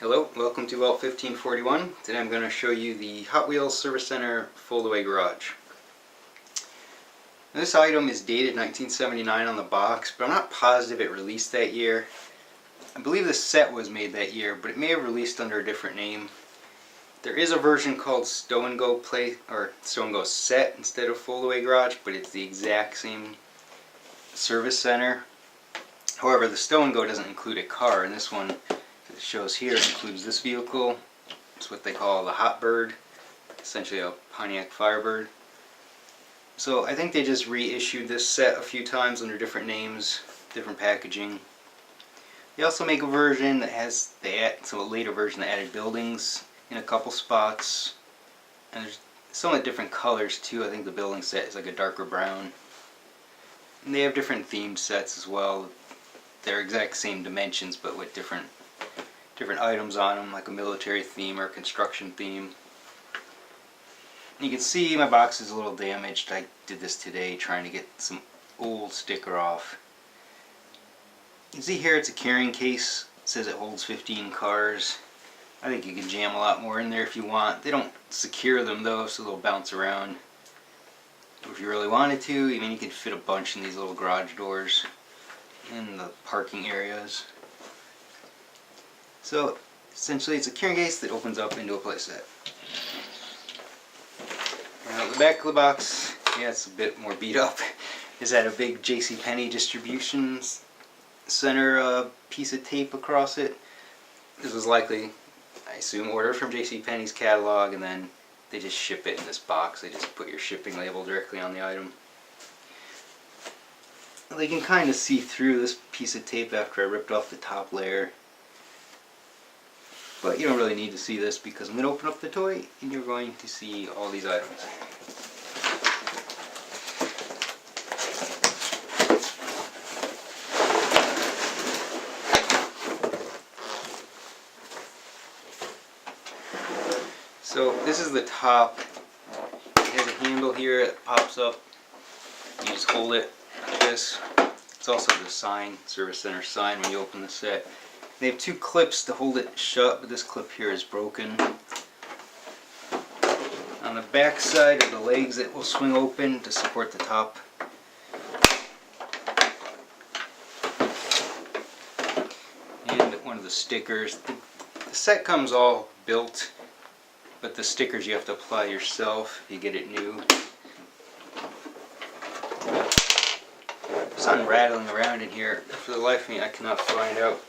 Hello, welcome to Vault 1541. Today I'm going to show you the Hot Wheels Service Center Foldaway Garage. This item is dated 1979 on the box, but I'm not positive it released that year. I believe the set was made that year, but it may have released under a different name. There is a version called Stow and Go Set instead of Foldaway Garage, but it's the exact same service center. However, the Stow and Go doesn't include a car, and this one it shows here includes this vehicle. It's what they call the Hot Bird, essentially a Pontiac Firebird. So I think they just reissued this set a few times under different names, different packaging. They also make a version that has a later version that added buildings in a couple spots, and there's somewhat different colors too. I think the building set is like a darker brown, and they have different themed sets as well. They're exact same dimensions, but with different items on them, like a military theme or a construction theme. You can see my box is a little damaged. I did this today trying to get some old sticker off. You can see here it's a carrying case. It says it holds 15 cars. I think you can jam a lot more in there if you want. They don't secure them though, so they'll bounce around. If you really wanted to, I mean, you could fit a bunch in these little garage doors in the parking areas. So essentially it's a carrying case that opens up into a playset. Now the back of the box, yeah, it's a bit more beat up. Is that a big JCPenney distribution center piece of tape across it. This was likely, I assume, ordered from JCPenney's catalog, and then they just ship it in this box. They just put your shipping label directly on the item. Well, you can kind of see through this piece of tape after I ripped off the top layer. But you don't really need to see this because I'm going to open up the toy and you're going to see all these items. So this is the top. It has a handle here that pops up. You just hold it like this. It's also the sign, Service Center sign when you open the set. They have two clips to hold it shut, but this clip here is broken. On the back side of the legs it will swing open to support the top. And one of the stickers. The set comes all built, but the stickers you have to apply yourself if you get it new. There's something rattling around in here. For the life of me, I cannot find out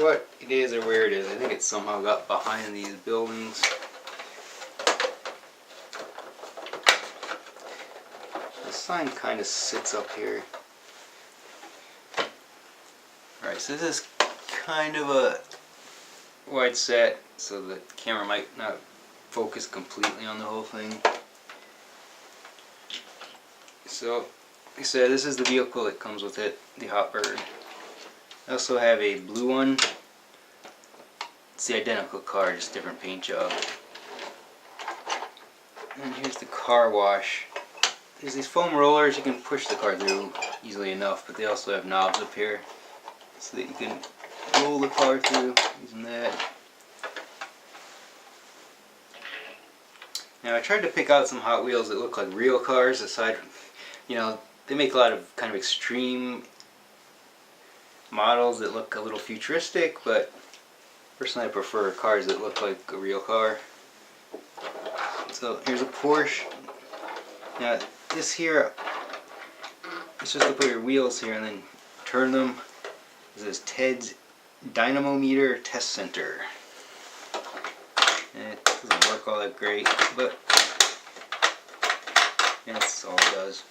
what it is or where it is. I think it somehow got behind these buildings. The sign kind of sits up here. Alright, so this is kind of a wide set, so the camera might not focus completely on the whole thing. So, like I said, this is the vehicle that comes with it, the Hot Bird. I also have a blue one. It's the identical car, just different paint job. And here's the car wash. There's these foam rollers you can push the car through easily enough, but they also have knobs up here so that you can roll the car through using that. Now I tried to pick out some Hot Wheels that look like real cars, aside from, they make a lot of kind of extreme models that look a little futuristic, but personally I prefer cars that look like a real car. So here's a Porsche. Now this here, it's just to put your wheels here and then turn them. This is Ted's Dynamometer Test Center. And it doesn't work all that great, but that's all it does.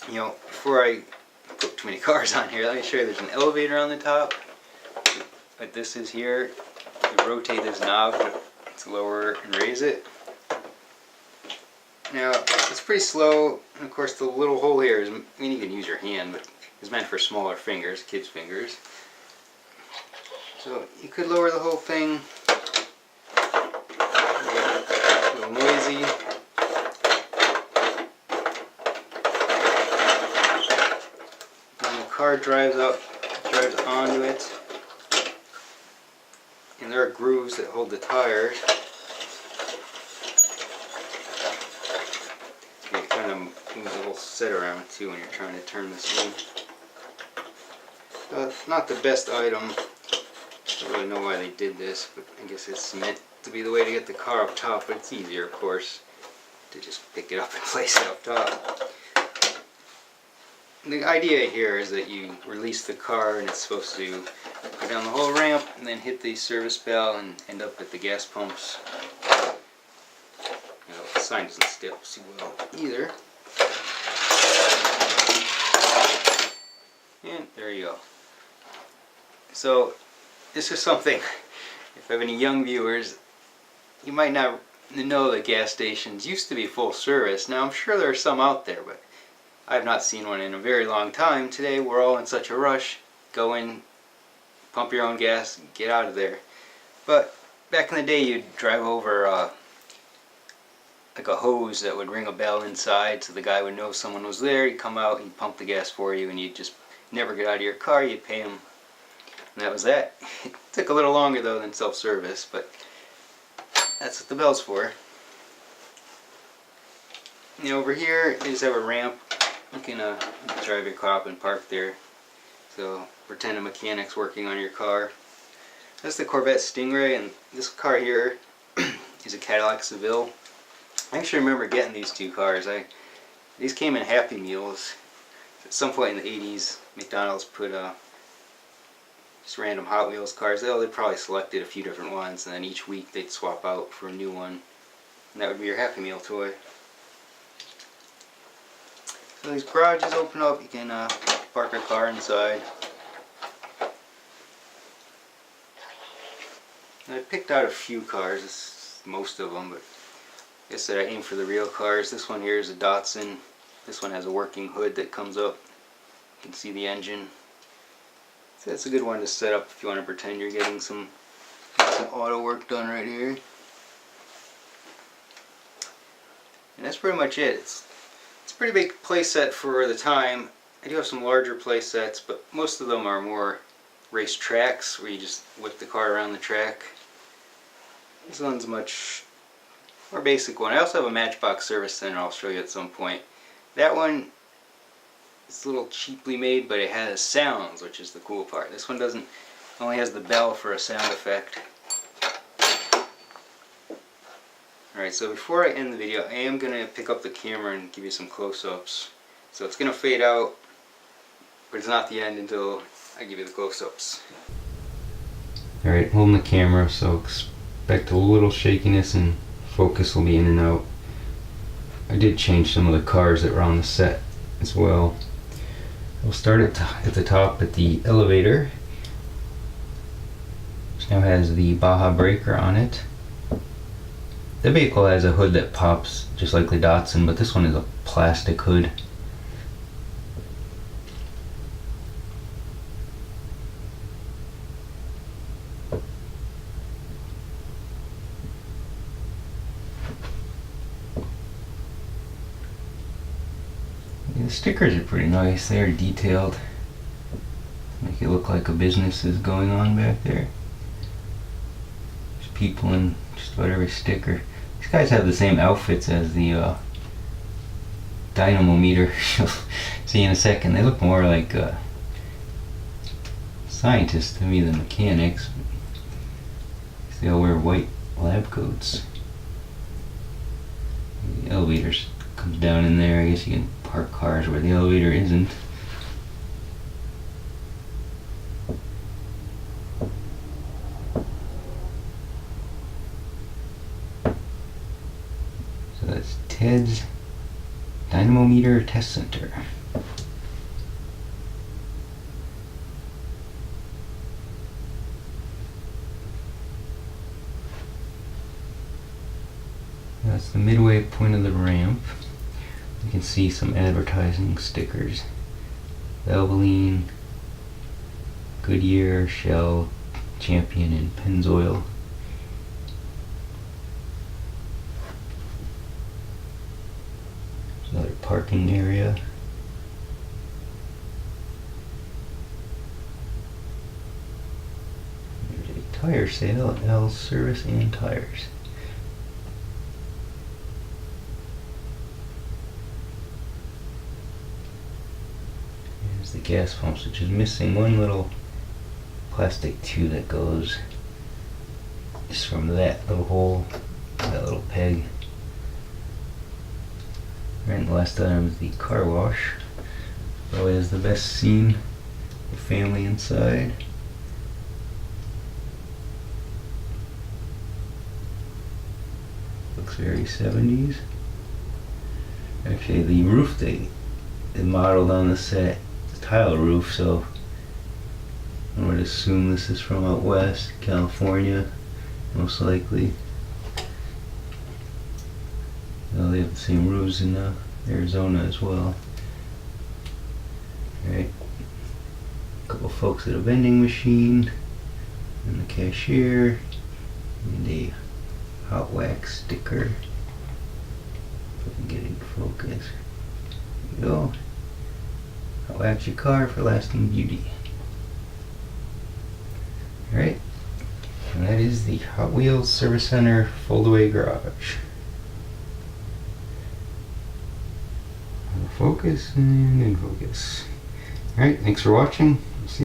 Before I put too many cars on here, let me show you there's an elevator on the top, like this is here. You rotate this knob to lower and raise it. Now it's pretty slow, and of course the little hole here is, you can use your hand, but it's meant for smaller fingers, kids' fingers. So you could lower the whole thing. A little noisy. When the car drives onto it, And there are grooves that hold the tires. You kind of move the whole set around too when you're trying to turn this in. Not the best item. I don't really know why they did this, but I guess it's meant to be the way to get the car up top, but it's easier, of course, to just pick it up and place it up top. The idea here is that you release the car and it's supposed to go down the whole ramp and then hit the service bell and end up at the gas pumps. You know, the sign doesn't stay up too well either. And there you go. So this is something, if I have any young viewers, you might not know that gas stations used to be full service. Now I'm sure there are some out there, but I have not seen one in a very long time. Today we're all in such a rush. Go in, pump your own gas, and get out of there. But back in the day you'd drive over like a hose that would ring a bell inside so the guy would know someone was there. He'd come out, he'd pump the gas for you, and you'd just never get out of your car. You'd pay him, and that was that. It took a little longer though than self-service, but that's what the bell's for. Now over here they just have a ramp. You can drive your car up and park there. So pretend a mechanic's working on your car. That's the Corvette Stingray, and this car here is a Cadillac Seville. I actually remember getting these two cars. These came in Happy Meals. At some point in the 80s, McDonald's put just random Hot Wheels cars. They probably selected a few different ones, and then each week they'd swap out for a new one. And that would be your Happy Meal toy. So these garages open up, you can park your car inside. And I picked out a few cars, most of them, but I guess that I aim for the real cars. This one here is a Datsun. This one has a working hood that comes up. You can see the engine. So that's a good one to set up if you want to pretend you're getting some auto work done right here. And that's pretty much it. It's a pretty big play set for the time. I do have some larger play sets, but most of them are more race tracks where you just whip the car around the track. This one's a much more basic one. I also have a Matchbox service center I'll show you at some point. That one is a little cheaply made, but it has sounds, which is the cool part. This one only has the bell for a sound effect. Alright, so before I end the video, I am going to pick up the camera and give you some close-ups. So it's going to fade out, but it's not the end until I give you the close-ups. Alright, holding the camera, so expect a little shakiness and focus will be in and out. I did change some of the cars that were on the set as well. We'll start at the top at the elevator, which now has the Baja breaker on it. The vehicle has a hood that pops just like the Datsun, but this one is a plastic hood. The stickers are pretty nice. They are detailed. Make it look like a business is going on back there. There's people in just about every sticker. These guys have the same outfits as the dynamometer. You'll see in a second. They look more like scientists to me than mechanics. They all wear white lab coats. The elevator comes down in there. I guess you can park cars where the elevator isn't. So that's Ted's Dynamometer Test Center. That's the midway point of the ramp. You can see some advertising stickers. Valvoline, Goodyear, Shell, Champion, and Pennzoil. There's another parking area. There's a tire sale at L's Service and Tires. Here's the gas pumps, which is missing one little plastic tube that goes just from that little hole, that little peg. Right, and the last item is the car wash. Probably has the best scene, the family inside. Looks very 70s. Actually, the roof they modeled on the set, the tile roof, so I would assume this is from out west, California, most likely. Well, they have the same roofs in Arizona as well. Alright, a couple folks at a vending machine, and the cashier, and a hot wax sticker. If I can get it in focus. There you go. Hot wax your car for lasting beauty. Alright, and that is the Hot Wheels Service Center Foldaway Garage. Focus and in focus. Alright, thanks for watching. See